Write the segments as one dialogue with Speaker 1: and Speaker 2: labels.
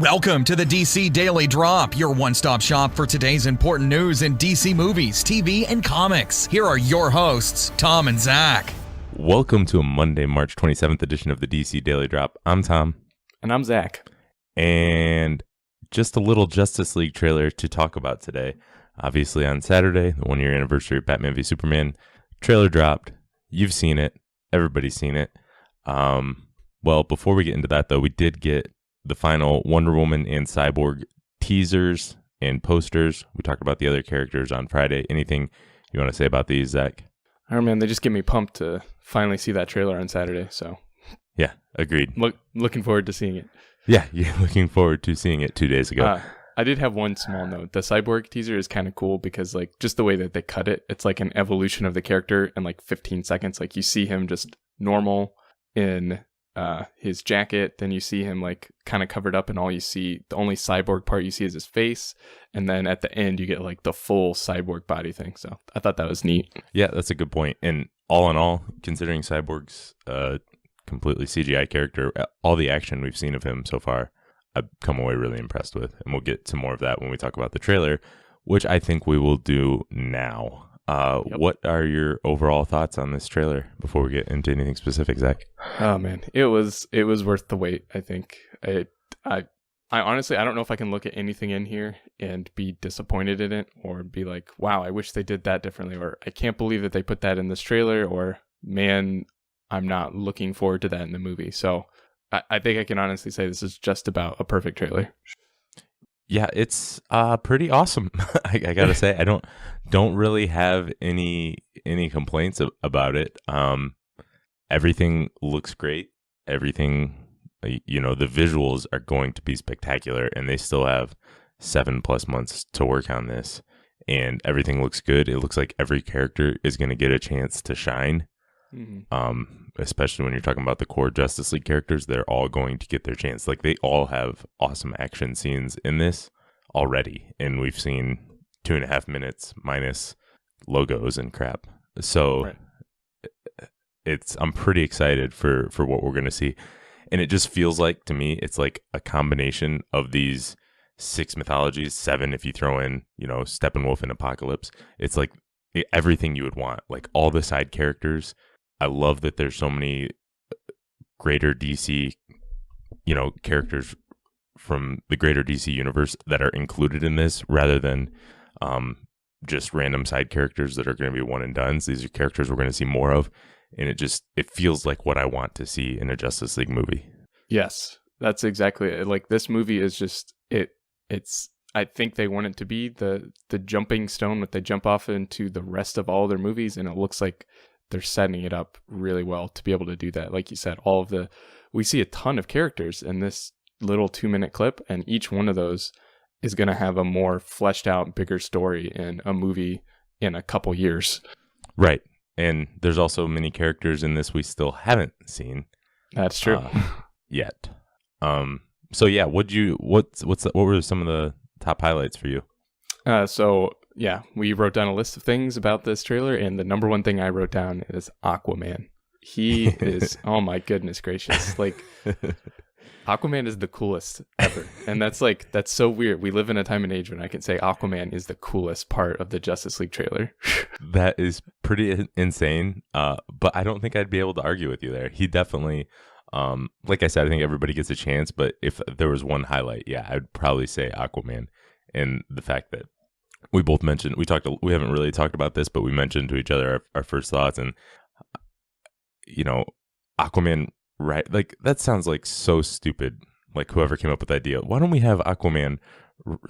Speaker 1: Welcome to the DC Daily Drop, your one-stop shop for today's important news in DC movies, TV, and comics. Here are your hosts, Tom and Zach.
Speaker 2: Welcome to a Monday, March 27th edition of the DC Daily Drop. I'm Tom.
Speaker 3: And I'm Zach.
Speaker 2: And just a little Justice League trailer to talk about today. Obviously on Saturday, the one-year anniversary of Batman v Superman, trailer dropped. You've seen it. Everybody's seen it. Well, before we get into that, though, we did get the final Wonder Woman and Cyborg teasers and posters. We talked about the other characters on Friday. Anything you want to say about these, Zach?
Speaker 3: Oh man, they just get me pumped to finally see that trailer on Saturday. So
Speaker 2: yeah, agreed.
Speaker 3: Looking forward to seeing it.
Speaker 2: Yeah, you're looking forward to seeing it 2 days ago.
Speaker 3: I did have one small note. The Cyborg teaser is kind of cool because like just the way that they cut it, it's like an evolution of the character in like 15 seconds. Like you see him just normal in his jacket, then you see him like kind of covered up, and the only cyborg part you see is his face, and then at the end you get like the full cyborg body thing. So I thought that was neat.
Speaker 2: Yeah, that's a good point. And all in all, considering Cyborg's completely CGI character, all the action we've seen of him so far, I've come away really impressed with, and we'll get to more of that when we talk about the trailer, which I think we will do now. Yep. What are your overall thoughts on this trailer before we get into anything specific, Zach?
Speaker 3: Oh man, it was worth the wait. I think I honestly, I don't know if I can look at anything in here and be disappointed in it or be like, wow, I wish they did that differently, or I can't believe that they put that in this trailer, or man, I'm not looking forward to that in the movie. So I think I can honestly say this is just about a perfect trailer.
Speaker 2: Yeah, it's pretty awesome. I gotta say, I don't really have any complaints about it. Everything looks great. Everything, the visuals are going to be spectacular, and they still have 7+ months to work on this. And everything looks good. It looks like every character is going to get a chance to shine. Mm-hmm. Especially when you're talking about the core Justice League characters, they're all going to get their chance. Like, they all have awesome action scenes in this already, and we've seen 2.5 minutes minus logos and crap. So right. I'm pretty excited for what we're going to see. And it just feels like, to me, it's like a combination of these 6 mythologies, 7 if you throw in, Steppenwolf and Apocalypse. It's like everything you would want, like all the side characters. I love that there's so many greater DC, characters from the greater DC universe that are included in this, rather than just random side characters that are going to be one and dones. These are characters we're going to see more of, and it feels like what I want to see in a Justice League movie.
Speaker 3: Yes, that's exactly it. Like, this movie is just it's I think they want it to be the jumping stone that they jump off into the rest of all their movies, and it looks like they're setting it up really well to be able to do that. Like you said, we see a ton of characters in this little 2-minute clip, and each one of those is going to have a more fleshed out, bigger story in a movie in a couple years.
Speaker 2: Right. And there's also many characters in this we still haven't seen.
Speaker 3: That's true.
Speaker 2: Yet. So yeah, what were some of the top highlights for you?
Speaker 3: Yeah, we wrote down a list of things about this trailer, and the number one thing I wrote down is Aquaman. He is, oh my goodness gracious, like, Aquaman is the coolest ever. And that's so weird. We live in a time and age when I can say Aquaman is the coolest part of the Justice League trailer.
Speaker 2: That is pretty insane, but I don't think I'd be able to argue with you there. He definitely, like I said, I think everybody gets a chance, but if there was one highlight, yeah, I'd probably say Aquaman. And the fact that we both mentioned, we haven't really talked about this, but we mentioned to each other our first thoughts, and Aquaman, right? Like, that sounds like so stupid. Like, whoever came up with the idea, why don't we have Aquaman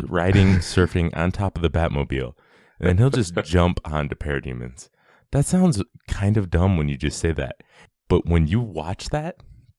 Speaker 2: riding, surfing on top of the Batmobile, and then he'll just jump onto parademons? That sounds kind of dumb when you just say that, but when you watch that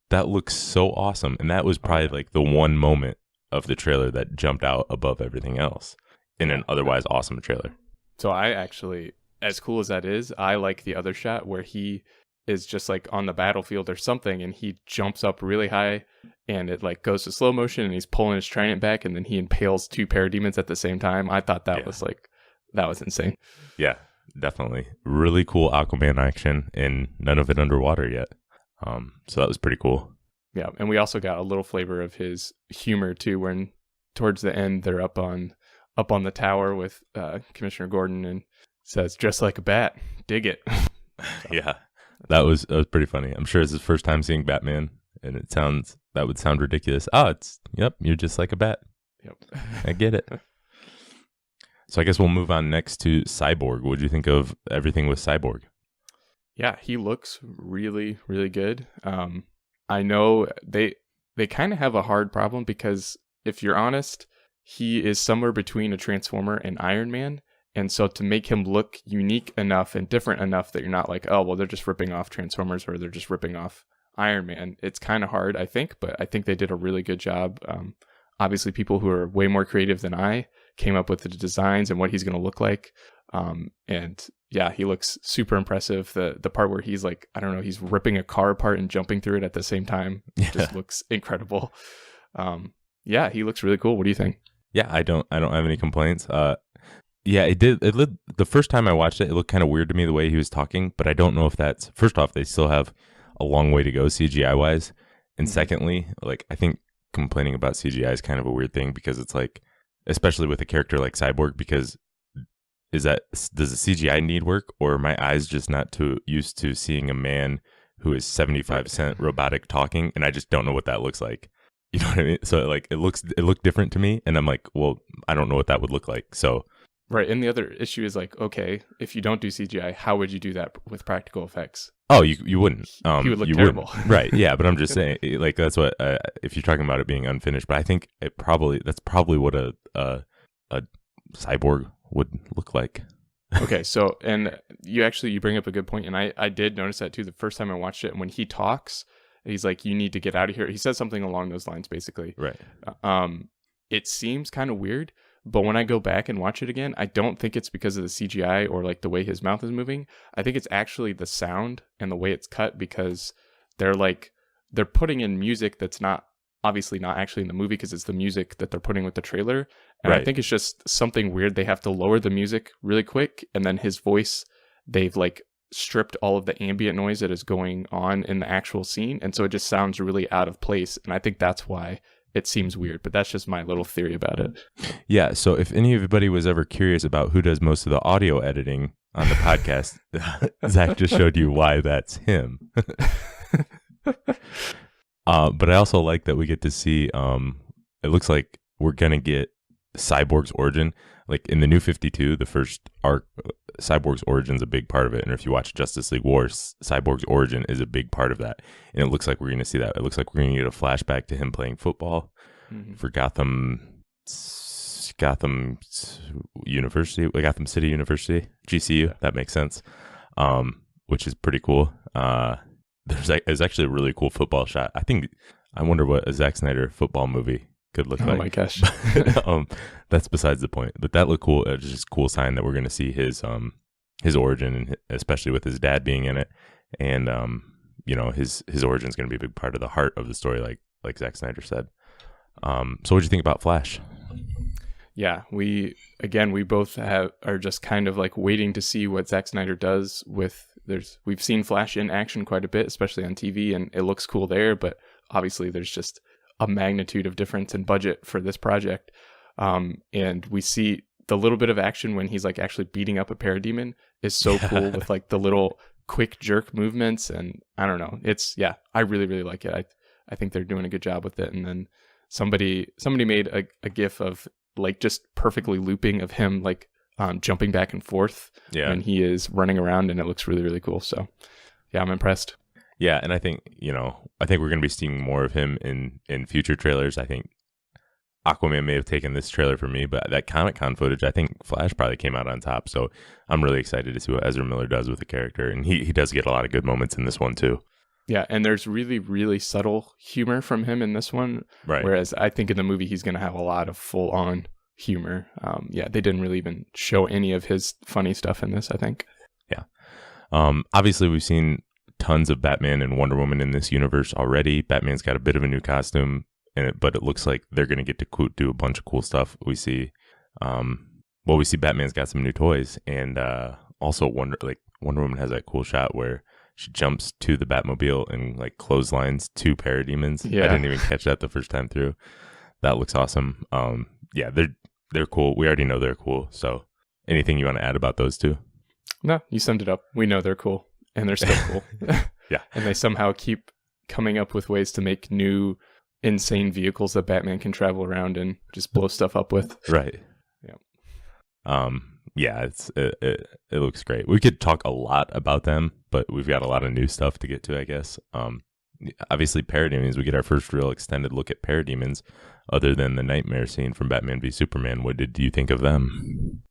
Speaker 2: looks so awesome. And that was probably like the one moment of the trailer that jumped out above everything else in an otherwise awesome trailer.
Speaker 3: So I actually, as cool as that is, I like the other shot where he is just like on the battlefield or something, and he jumps up really high, and it like goes to slow motion, and he's pulling his trident back, and then he impales 2 parademons at the same time. I thought that was insane.
Speaker 2: Yeah, definitely. Really cool Aquaman action, and none of it underwater yet. So that was pretty cool.
Speaker 3: Yeah, and we also got a little flavor of his humor too, when towards the end they're up on the tower with Commissioner Gordon and says, "Just like a bat, dig it."
Speaker 2: Yeah, that was pretty funny. I'm sure it's his first time seeing Batman, and that would sound ridiculous. Yep, you're just like a bat.
Speaker 3: Yep,
Speaker 2: I get it. So I guess we'll move on next to Cyborg. What do you think of everything with Cyborg?
Speaker 3: Yeah, he looks really, really good. I know they kind of have a hard problem because if you're honest, he is somewhere between a Transformer and Iron Man. And so to make him look unique enough and different enough that you're not like, oh, well, they're just ripping off Transformers or they're just ripping off Iron Man. It's kind of hard, I think, but I think they did a really good job. Obviously, people who are way more creative than I came up with the designs and what he's going to look like. And yeah, he looks super impressive. The part where he's like, I don't know, he's ripping a car apart and jumping through it at the same time just looks incredible. Yeah, he looks really cool. What do you think?
Speaker 2: Yeah, I don't have any complaints. Yeah, the first time I watched it, it looked kind of weird to me the way he was talking, but I don't know if that's, first off, they still have a long way to go CGI wise. And secondly, like, I think complaining about CGI is kind of a weird thing because it's like, especially with a character like Cyborg, because does the CGI need work, or are my eyes just not too used to seeing a man who is 75% robotic talking, and I just don't know what that looks like. You know what I mean? So like it looked different to me, and I'm like, well, I don't know what that would look like. So
Speaker 3: right, and the other issue is like, okay, if you don't do CGI, how would you do that with practical effects?
Speaker 2: Oh, you wouldn't.
Speaker 3: He would look terrible.
Speaker 2: Right? Yeah, but I'm just saying, like that's what if you're talking about it being unfinished. But I think that's probably what a cyborg would look like.
Speaker 3: Okay, so and you bring up a good point, and I did notice that too the first time I watched it. And when he talks, he's like, "You need to get out of here." He says something along those lines, basically.
Speaker 2: Right.
Speaker 3: It seems kind of weird, but when I go back and watch it again, I don't think it's because of the CGI or like the way his mouth is moving. I think it's actually the sound and the way it's cut, because they're putting in music that's not obviously not actually in the movie, because it's the music that they're putting with the trailer. And right. I think it's just something weird. They have to lower the music really quick, and then his voice, they've like stripped all of the ambient noise that is going on in the actual scene, and so it just sounds really out of place. And I think that's why it seems weird, but that's just my little theory about it.
Speaker 2: Yeah, so if anybody was ever curious about who does most of the audio editing on the podcast, Zach just showed you why that's him. But I also like that we get to see, it looks like we're going to get Cyborg's origin. Like in the New 52, the first arc, Cyborg's origin is a big part of it. And if you watch Justice League Wars, Cyborg's origin is a big part of that. And it looks like we're going to see that. It looks like we're going to get a flashback to him playing football for Gotham University, Gotham City University, GCU. Yeah. That makes sense. Which is pretty cool. There's actually a really cool football shot. I wonder what a Zack Snyder football movie could look like.
Speaker 3: Oh my gosh.
Speaker 2: That's besides the point. But that looked cool. It's just a cool sign that we're going to see his origin, and especially with his dad being in it. And his origin is going to be a big part of the heart of the story, like Zack Snyder said. So what do you think about Flash?
Speaker 3: Yeah, we both are just kind of like waiting to see what Zack Snyder does with. We've seen Flash in action quite a bit, especially on TV, and it looks cool there. But obviously, there's just a magnitude of difference in budget for this project, and we see the little bit of action when he's like actually beating up a parademon is so cool with like the little quick jerk movements, and I don't know, I really really like it. I think they're doing a good job with it. And then somebody made a gif of like just perfectly looping of him like jumping back and forth when he is running around, and it looks really really cool. So yeah, I'm impressed.
Speaker 2: Yeah, and I think we're going to be seeing more of him in future trailers. I think Aquaman may have taken this trailer for me, but that Comic-Con footage, I think Flash probably came out on top. So I'm really excited to see what Ezra Miller does with the character, and he does get a lot of good moments in this one too.
Speaker 3: Yeah, and there's really really subtle humor from him in this one,
Speaker 2: right? Whereas
Speaker 3: I think in the movie he's going to have a lot of full on humor. They didn't really even show any of his funny stuff in this, I think. Yeah.
Speaker 2: Obviously we've seen tons of Batman and Wonder Woman in this universe already. Batman's got a bit of a new costume in it, but it looks like they're going to get to do a bunch of cool stuff. We see Batman's got some new toys, and also Wonder Woman has that cool shot where she jumps to the Batmobile and like clotheslines two parademons.
Speaker 3: Yeah.
Speaker 2: I didn't even catch that the first time through. That looks awesome. Yeah, they're cool. We already know they're cool. So anything you want to add about those two?
Speaker 3: No, you summed it up. We know they're cool, and they're still cool.
Speaker 2: Yeah.
Speaker 3: And they somehow keep coming up with ways to make new insane vehicles that Batman can travel around and just blow stuff up with.
Speaker 2: Right.
Speaker 3: Yeah.
Speaker 2: Yeah, it looks great. We could talk a lot about them, but we've got a lot of new stuff to get to, I guess. Obviously, parademons, we get our first real extended look at parademons, other than the nightmare scene from Batman v Superman. What did you think of them?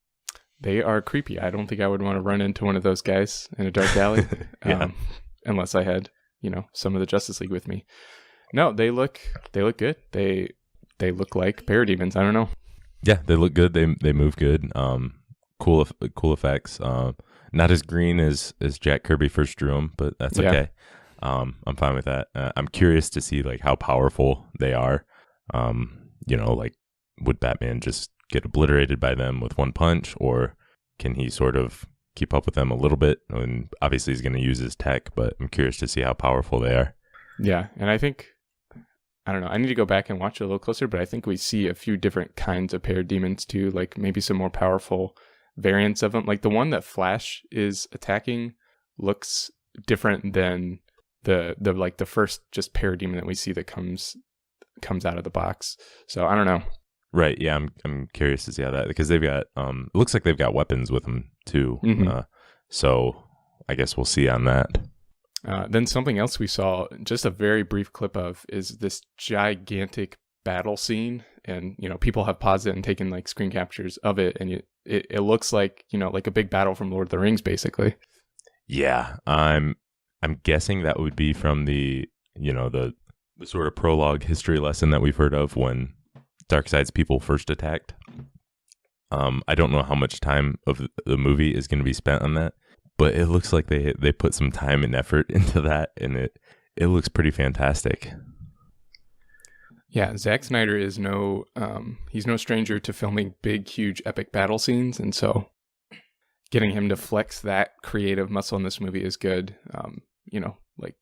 Speaker 3: They are creepy. I don't think I would want to run into one of those guys in a dark alley,
Speaker 2: Yeah.
Speaker 3: unless I had, some of the Justice League with me. No, they look good. They look like parademons. I don't know.
Speaker 2: Yeah, they look good. They move good. Cool effects. Not as green as Jack Kirby first drew them, but that's
Speaker 3: Yeah.
Speaker 2: okay. I'm fine with that. I'm curious to see like how powerful they are. Like would Batman just get obliterated by them with one punch, or can he sort of keep up with them a little bit? And obviously he's going to use his tech, but I'm curious to see how powerful they are.
Speaker 3: Yeah, and I think, I don't know, I need to go back and watch it a little closer, but I think we see a few different kinds of parademons too, like maybe some more powerful variants of them. Like the one that Flash is attacking looks different than the first just parademon that we see that comes out of the box. So I don't know.
Speaker 2: Right. Yeah. I'm curious to see how that, because they've got, it looks like they've got weapons with them too.
Speaker 3: Mhm.
Speaker 2: So I guess we'll see on that.
Speaker 3: Then something else we saw, just a very brief clip of, is this gigantic battle scene. And, people have paused it and taken like screen captures of it. And it looks like, like a big battle from Lord of the Rings, basically.
Speaker 2: Yeah. I'm guessing that would be from the sort of prologue history lesson that we've heard of when Darkseid's people first attacked. I don't know how much time of the movie is going to be spent on that, but it looks like they put some time and effort into that, and it looks pretty fantastic.
Speaker 3: Yeah, Zack Snyder is he's no stranger to filming big, huge, epic battle scenes, and so getting him to flex that creative muscle in this movie is good. Like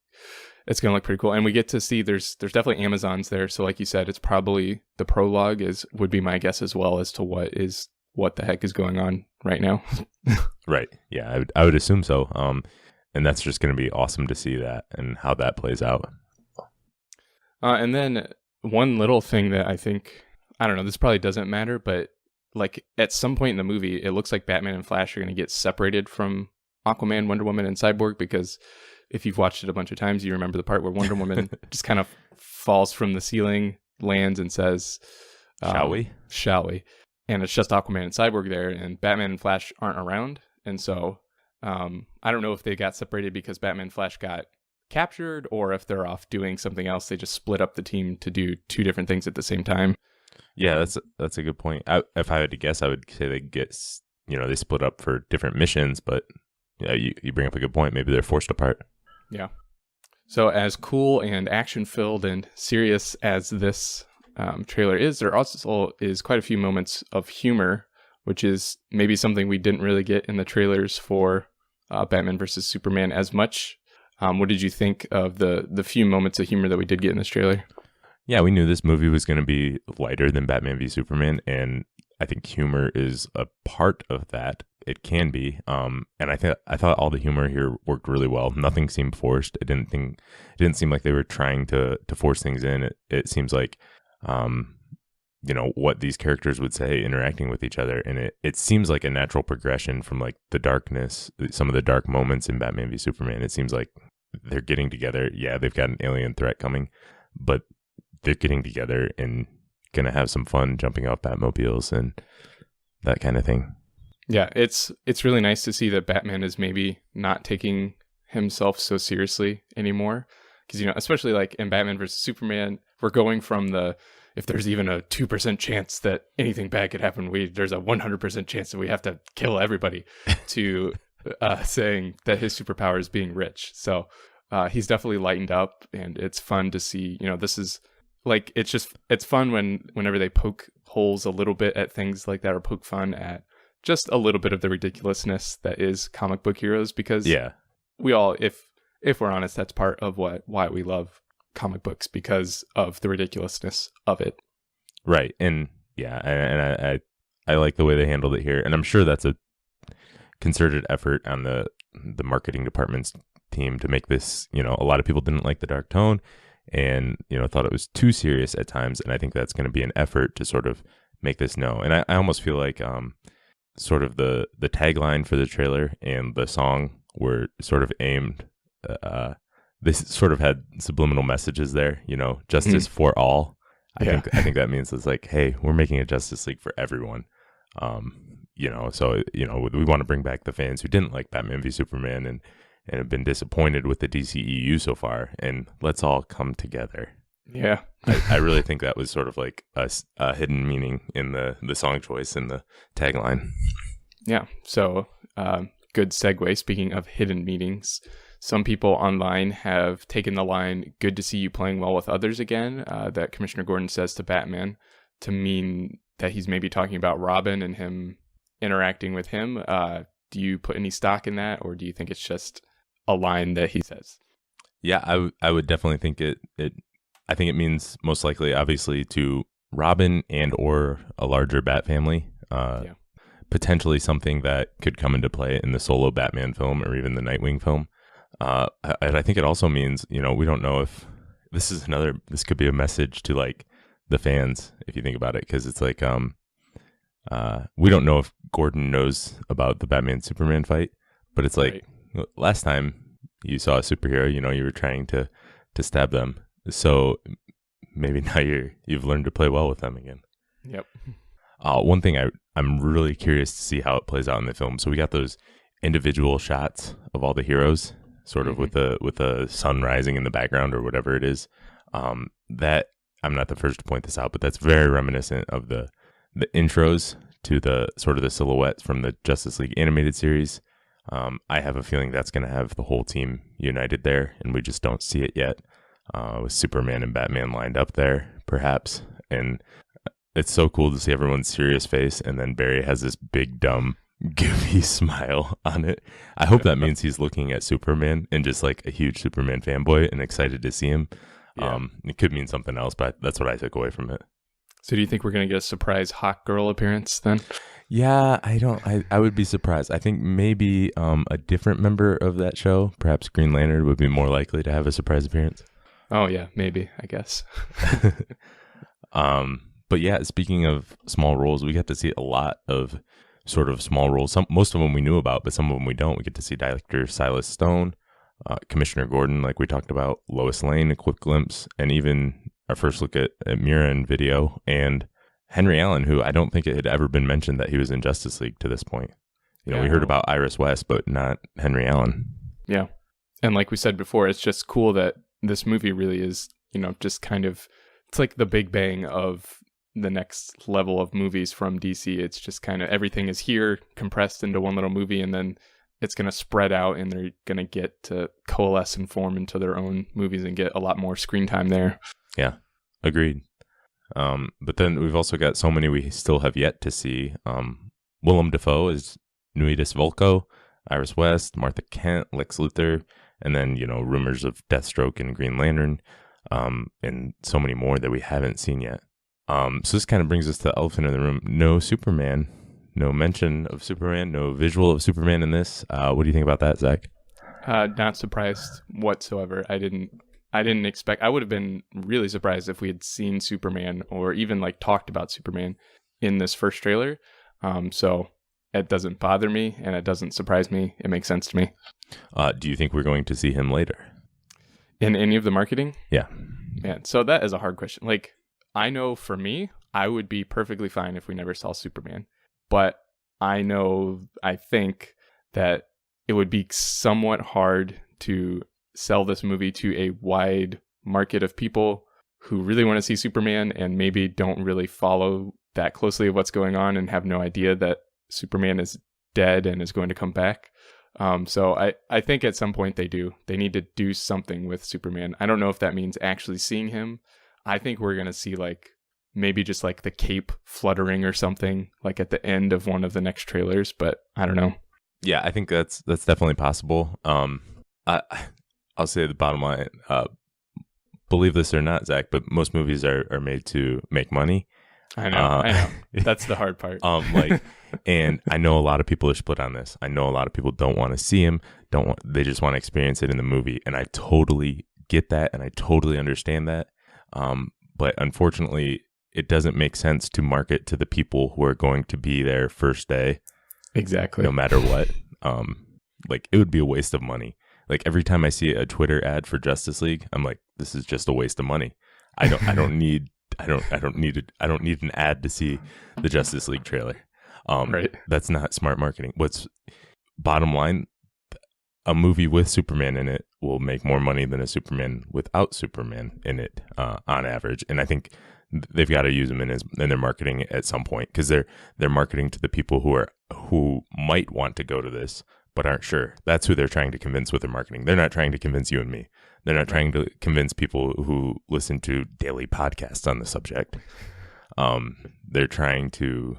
Speaker 3: it's gonna look pretty cool, and we get to see there's definitely Amazons there. So like you said, it's probably the prologue would be my guess as well as to what the heck is going on right now.
Speaker 2: Right. Yeah, I would assume so. And that's just going to be awesome to see that and how that plays out.
Speaker 3: And then one little thing that I think, I don't know, this probably doesn't matter, but like at some point in the movie, it looks like Batman and Flash are going to get separated from Aquaman, Wonder Woman, and Cyborg, because if you've watched it a bunch of times, you remember the part where Wonder Woman just kind of falls from the ceiling, lands, and says,
Speaker 2: Shall we?
Speaker 3: Shall we? And it's just Aquaman and Cyborg there, and Batman and Flash aren't around. And so I don't know if they got separated because Batman and Flash got captured, or if they're off doing something else. They just split up the team to do two different things at the same time.
Speaker 2: Yeah, that's a good point. If I had to guess, I would say they split up for different missions, but yeah, you bring up a good point. Maybe they're forced apart.
Speaker 3: Yeah. So as cool and action-filled and serious as this trailer is, there also is quite a few moments of humor, which is maybe something we didn't really get in the trailers for Batman vs. Superman as much. What did you think of the few moments of humor that we did get in this trailer?
Speaker 2: Yeah, we knew this movie was going to be lighter than Batman v Superman, and I think humor is a part of that. It can be, and I thought all the humor here worked really well. Nothing seemed forced. It didn't seem like they were trying to force things in. It seems like, what these characters would say interacting with each other, and it seems like a natural progression from like the darkness, some of the dark moments in Batman v Superman. It seems like they're getting together. Yeah, they've got an alien threat coming, but they're getting together and gonna have some fun jumping off Batmobiles and that kind of thing.
Speaker 3: Yeah, it's really nice to see that Batman is maybe not taking himself so seriously anymore. Because, especially like in Batman versus Superman, we're going from if there's even a 2% chance that anything bad could happen, there's a 100% chance that we have to kill everybody, to saying that his superpower is being rich. So he's definitely lightened up, and it's fun to see, this is like, it's fun whenever they poke holes a little bit at things like that, or poke fun at just a little bit of the ridiculousness that is comic book heroes, because
Speaker 2: Yeah.
Speaker 3: we all, if if we're honest, that's part of why we love comic books, because of the ridiculousness of it.
Speaker 2: Right. And yeah, and I like the way they handled it here. And I'm sure that's a concerted effort on the marketing department's team to make this, a lot of people didn't like the dark tone and, thought it was too serious at times. And I think that's going to be an effort to sort of make this known. And I almost feel like sort of the tagline for the trailer and the song were sort of aimed, they sort of had subliminal messages there, justice for all. I think that means it's like, hey, we're making a Justice League for everyone. So we want to bring back the fans who didn't like Batman v Superman and have been disappointed with the DCEU so far, and let's all come together.
Speaker 3: Yeah,
Speaker 2: I really think that was sort of like a hidden meaning in the song choice and the tagline.
Speaker 3: Yeah. So good segue. Speaking of hidden meanings, some people online have taken the line, "Good to see you playing well with others again," that Commissioner Gordon says to Batman, to mean that he's maybe talking about Robin and him interacting with him. Do you put any stock in that, or do you think it's just a line that he says?
Speaker 2: Yeah, I would definitely think I think it means most likely, obviously, to Robin and or a larger Bat family. Potentially something that could come into play in the solo Batman film or even the Nightwing film. And I think it also means, we don't know if this could be a message to like the fans, if you think about it, because it's like, we don't know if Gordon knows about the Batman Superman fight, but it's like last time you saw a superhero, you were trying to stab them. So maybe now you've learned to play well with them again.
Speaker 3: Yep.
Speaker 2: One thing I'm really curious to see how it plays out in the film. So we got those individual shots of all the heroes, sort of with the sun rising in the background or whatever it is. That I'm not the first to point this out, but that's very reminiscent of the intros to the sort of the silhouettes from the Justice League animated series. I have a feeling that's going to have the whole team united there, and we just don't see it yet. With Superman and Batman lined up there, perhaps. And it's so cool to see everyone's serious face, and then Barry has this big, dumb, goofy smile on it. I hope that means he's looking at Superman and just like a huge Superman fanboy and excited to see him. Yeah. It could mean something else, but that's what I took away from it.
Speaker 3: So do you think we're going to get a surprise Hawk Girl appearance then?
Speaker 2: Yeah, I would be surprised. I think maybe a different member of that show, perhaps Green Lantern, would be more likely to have a surprise appearance.
Speaker 3: Oh, yeah, maybe, I guess.
Speaker 2: But yeah, speaking of small roles, we get to see a lot of sort of small roles. Most of them we knew about, but some of them we don't. We get to see Director Silas Stone, Commissioner Gordon, like we talked about, Lois Lane, a quick glimpse, and even our first look at Mira in video, and Henry Allen, who I don't think it had ever been mentioned that he was in Justice League to this point. We heard about Iris West, but not Henry Allen. Yeah.
Speaker 3: And like we said before, it's just cool that this movie really is, just kind of, it's like the Big Bang of the next level of movies from DC. It's just kind of everything is here compressed into one little movie, and then it's going to spread out, and they're going to get to coalesce and form into their own movies and get a lot more screen time there.
Speaker 2: Yeah, agreed. But then we've also got so many we still have yet to see. Willem Dafoe is Nuidus Volko, Iris West, Martha Kent, Lex Luthor, and then, rumors of Deathstroke and Green Lantern, and so many more that we haven't seen yet. So this kind of brings us to the elephant in the room. No Superman, no mention of Superman, no visual of Superman in this. What do you think about that, Zach?
Speaker 3: Not surprised whatsoever. I didn't expect. I would have been really surprised if we had seen Superman or even like talked about Superman in this first trailer. So it doesn't bother me and it doesn't surprise me. It makes sense to me.
Speaker 2: Do you think we're going to see him later
Speaker 3: in any of the marketing?
Speaker 2: Yeah.
Speaker 3: Man, so that is a hard question. Like, I know for me, I would be perfectly fine if we never saw Superman, but I think that it would be somewhat hard to sell this movie to a wide market of people who really want to see Superman and maybe don't really follow that closely of what's going on and have no idea that Superman is dead and is going to come back. So I think at some point they need to do something with Superman. I don't know if that means actually seeing him. I think we're going to see like maybe just like the cape fluttering or something like at the end of one of the next trailers, but I don't know.
Speaker 2: Yeah, I think that's definitely possible. I'll say the bottom line. Believe this or not, Zach, but most movies are made to make money.
Speaker 3: I know. That's the hard part.
Speaker 2: And I know a lot of people are split on this. I know a lot of people don't want to see him. They just want to experience it in the movie, and I totally get that, and I totally understand that. But unfortunately, it doesn't make sense to market to the people who are going to be there first day.
Speaker 3: Exactly.
Speaker 2: No matter what. It would be a waste of money. Like every time I see a Twitter ad for Justice League, I'm like, this is just a waste of money. I don't need an ad to see the Justice League trailer.
Speaker 3: Right. That's
Speaker 2: not smart marketing. What's bottom line? A movie with Superman in it will make more money than a Superman without Superman in it, on average. And I think they've got to use him in their marketing at some point, because they're marketing to the people who might want to go to this but aren't sure. That's who they're trying to convince with their marketing. They're not trying to convince you and me. They're not trying to convince people who listen to daily podcasts on the subject. They're trying to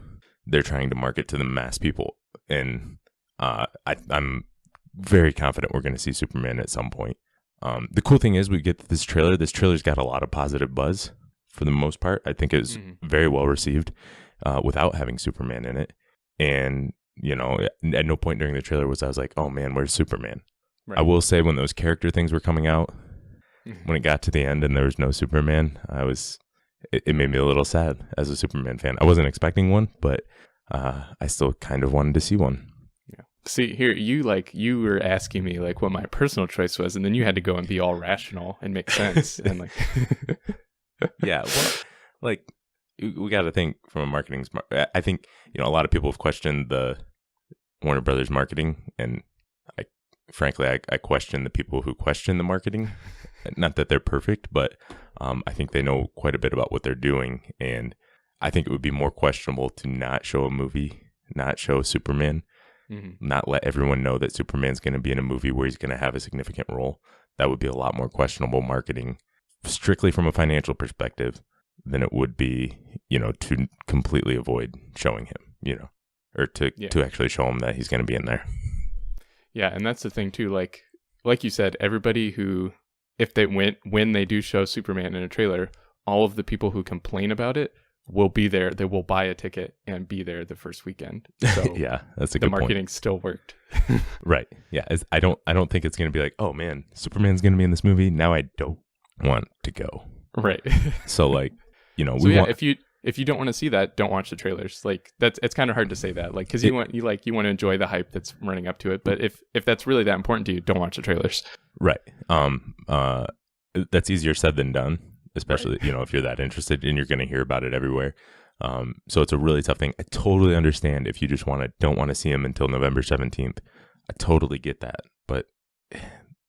Speaker 2: market to the mass people, and I'm very confident we're going to see Superman at some point. The cool thing is we get this trailer. This trailer's got a lot of positive buzz for the most part. I think it was very well received without having Superman in it. And, at no point during the trailer I was like, oh man, where's Superman? Right. I will say when those character things were coming out, when it got to the end and there was no Superman, it made me a little sad as a Superman fan. I wasn't expecting one, but I still kind of wanted to see one.
Speaker 3: Yeah. See, here, you were asking me what my personal choice was, and then you had to go and be all rational and make sense. And
Speaker 2: yeah, well, we got to think from a marketing I think, a lot of people have questioned the Warner Brothers marketing, and I question the people who question the marketing. Not that they're perfect, but I think they know quite a bit about what they're doing, and I think it would be more questionable to not show a movie, not show Superman, not let everyone know that Superman's going to be in a movie where he's going to have a significant role. That would be a lot more questionable marketing, strictly from a financial perspective, than it would be, to completely avoid showing him, or to actually show him that he's going to be in there.
Speaker 3: Yeah, and that's the thing too. Like you said, everybody who, when they do show Superman in a trailer, all of the people who complain about it will be there. They will buy a ticket and be there the first weekend. So
Speaker 2: yeah, that's a good point.
Speaker 3: The marketing still worked.
Speaker 2: Right. Yeah. I don't think it's going to be like, oh man, Superman's going to be in this movie. Now I don't want to go.
Speaker 3: Right.
Speaker 2: So
Speaker 3: if you don't want to see that, don't watch the trailers. It's kind of hard to say that, because you want to enjoy the hype that's running up to it. But if that's really that important to you, don't watch the trailers.
Speaker 2: Right. That's easier said than done, especially, right. If you're that interested and you're going to hear about it everywhere. So it's a really tough thing. I totally understand if you just don't want to see him until November 17th. I totally get that. But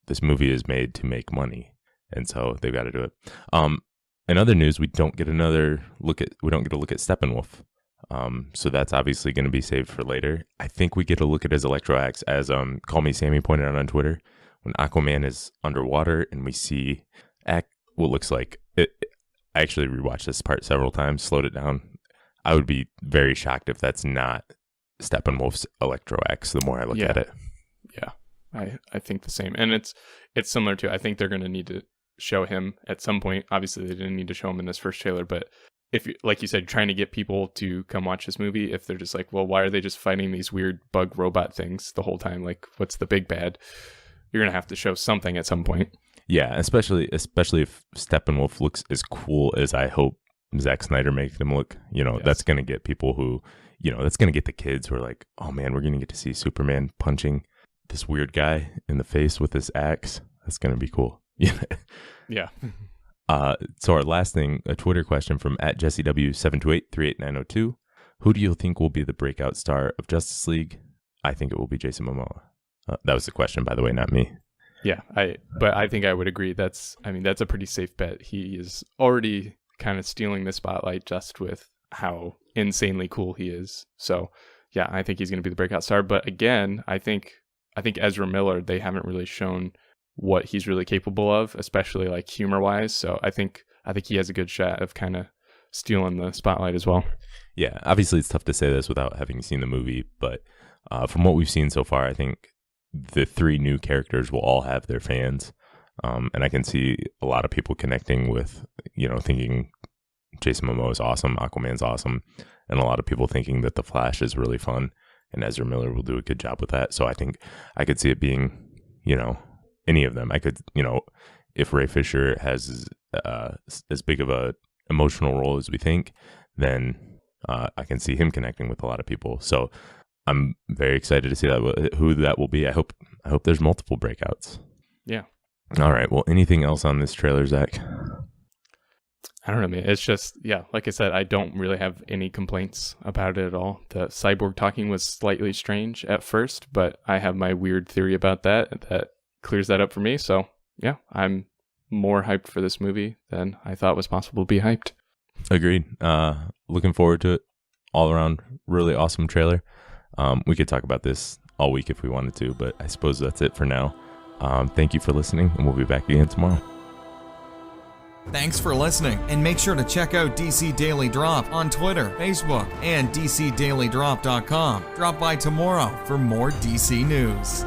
Speaker 2: this movie is made to make money, and so they've got to do it. In other news, we don't get a look at Steppenwolf. So that's obviously going to be saved for later. I think we get a look at his Electro Axe, as Call Me Sammy pointed out on Twitter, when Aquaman is underwater and we see what looks like it. I actually rewatched this part several times, slowed it down. I would be very shocked if that's not Steppenwolf's Electro Axe the more I look at it.
Speaker 3: Yeah, I think the same. And it's similar to, I think they're going to need to show him at some point. Obviously they didn't need to show him in this first trailer, but if, like you said, trying to get people to come watch this movie, if they're just like, well, why are they just fighting these weird bug robot things the whole time? What's the big bad? You're gonna have to show something at some point.
Speaker 2: Yeah, especially if Steppenwolf looks as cool as I hope Zack Snyder makes him look. Yes. That's gonna get people who, that's gonna get the kids who are like, oh man, we're gonna get to see Superman punching this weird guy in the face with this axe. That's gonna be cool. Yeah. So our last thing, a Twitter question from @JesseW728389002. Who do you think will be the breakout star of Justice League? I think it will be Jason Momoa. That was the question, by the way, not me.
Speaker 3: Yeah, but I think I would agree. That's a pretty safe bet. He is already kind of stealing the spotlight just with how insanely cool he is. So yeah, I think he's going to be the breakout star. But again, I think Ezra Miller, they haven't really shown what he's really capable of, especially humor wise. So I think he has a good shot of kind of stealing the spotlight as well.
Speaker 2: Yeah, obviously it's tough to say this without having seen the movie, but from what we've seen so far, I think the three new characters will all have their fans. And I can see a lot of people connecting with, thinking Jason Momoa is awesome, Aquaman's awesome, and a lot of people thinking that The Flash is really fun, and Ezra Miller will do a good job with that. So I think I could see it being, any of them. I could, if Ray Fisher has as big of a emotional role as we think, then I can see him connecting with a lot of people. So I'm very excited to see who that will be. I hope there's multiple breakouts.
Speaker 3: Yeah.
Speaker 2: All right. Well, anything else on this trailer, Zach?
Speaker 3: I don't know, man. It's just, yeah, like I said, I don't really have any complaints about it at all. The cyborg talking was slightly strange at first, but I have my weird theory about that clears that up for me. So, yeah, I'm more hyped for this movie than I thought was possible to be hyped.
Speaker 2: Agreed. Looking forward to it. All around, really awesome trailer. We could talk about this all week if we wanted to, but I suppose that's it for now. Thank you for listening, and we'll be back again tomorrow.
Speaker 1: Thanks for listening, and make sure to check out DC Daily Drop on Twitter, Facebook, and DCDailyDrop.com. Drop by tomorrow for more DC news.